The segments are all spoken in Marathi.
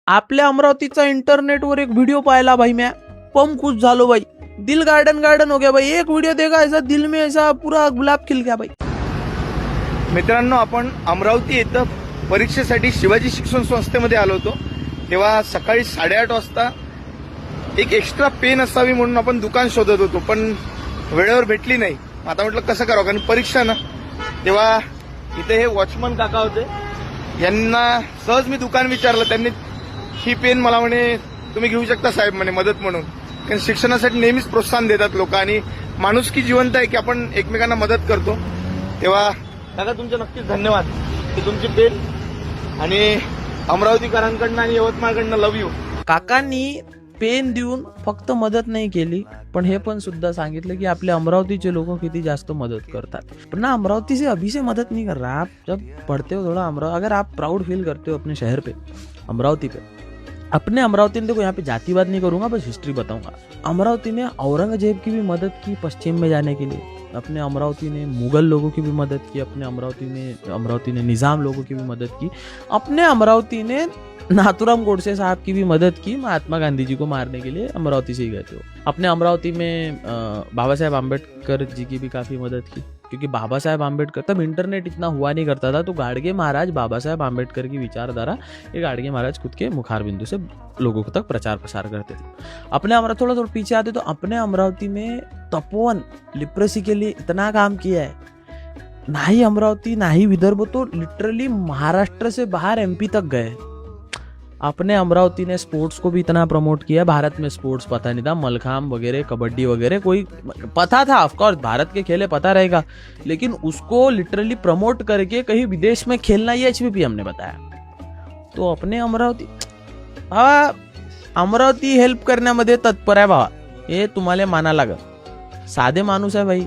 आपल्या अमरावतीचा इंटरनेटवर एक व्हिडिओ पाहिला भाई, मैं पम खुश झालो भाई, दिल गार्डन गार्डन हो गया भाई। एक व्हिडिओ देखा ऐसा दिल में ऐसा पूरा गुलाब खिल गया भाई। मित्रांनो, आपण अमरावती येथे परीक्षेसाठी शिवाजी शिक्षण संस्थेमध्ये आलो होतो। तेव्हा सकाळी 8:30 वाजता एक एक्स्ट्रा पेन असावी म्हणून आपण दुकान शोधत होतो, पण वेळेवर भेटली नाही। आता म्हटलं कसं करावं, कारण परीक्षा ना। तेव्हा इथे हे वॉचमन काका होते, यांना सहज मी दुकान विचारलं, त्यांनी ही पेन मला म्हणे तुम्ही घेऊ शकता साहेब म्हणे मदत म्हणून, कारण शिक्षणासाठी नेहमीच प्रोत्साहन देतात लोक आणि माणुसकी जिवंत आहे की आपण एकमेकांना मदत करतो। तेव्हा काका तुमचे नक्कीच धन्यवाद की तुमची पेन आणि अमरावतीकरांकडनं आणि यवतमाळकडनं लव्ह यू। काकांनी पेन देऊन फक्त मदत नाही केली, पण हे पण सुद्धा सांगितलं की आपले अमरावतीचे लोक किती जास्त मदत करतात। पण ना अमरावती से अभी से मदद नहीं कर रहा, आप जब पढ़ते हो थोड़ा अगर आप प्राउड फील करते हो अपने शहर पे, अमरावती पे, अपने अमरावती ने, देखो यहाँ पे जातिवाद नहीं करूंगा, बस हिस्ट्री बताऊंगा। अमरावती ने औरंगजेब की भी मदद की पश्चिम में जाने के लिए, अपने अमरावती ने मुगल लोगों की भी मदद की, अपने अमरावती ने निज़ाम लोगों की भी मदद की, अपने अमरावती ने नाथूराम गोडसे साहब की भी मदद की, महात्मा गांधी जी को मारने के लिए अमरावती से ही गए थे। अपने अमरावती में बाबा साहेब आम्बेडकर जी की भी काफ़ी मदद की, क्योंकि बाबा साहेब आम्बेडकर, तब इंटरनेट इतना हुआ नहीं करता था, तो गाडगे महाराज बाबा साहेब आम्बेडकर की विचारधारा ये गाडगे महाराज खुद के मुखार बिंदु से लोगों तक प्रचार प्रसार करते थे। अपने अमरावती थोड़ा पीछे आते तो अपने अमरावती में तपोवन लिप्रेसी के लिए इतना काम किया है। ना ही अमरावती ना ही विदर्भ, तो लिटरली महाराष्ट्र से बाहर MP तक गए। अपने अमरावती ने स्पोर्ट्स को भी इतना प्रमोट किया। भारत में स्पोर्ट्स पता नहीं था, मलखाम वगैरह, कबड्डी वगैरह कोई पता था, ऑफकोर्स भारत के खेले पता रहेगा, लेकिन उसको लिटरली प्रमोट करके कहीं विदेश में खेलना, ये HPPM ने बताया। तो अपने अमरावती हेल्प करण्यामध्ये तत्पर आहे भावा, हे तुम्हाला माना लागल। साधे माणूस है भाई,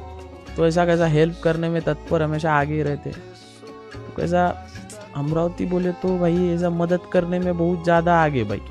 तो ऐसा कैसा हेल्प करने में तत्पर, हमेशा आगे ही रहते। तो कैसा अमरावती बोले तो भाई ऐसा मदद करने में बहुत ज़्यादा आगे भाई।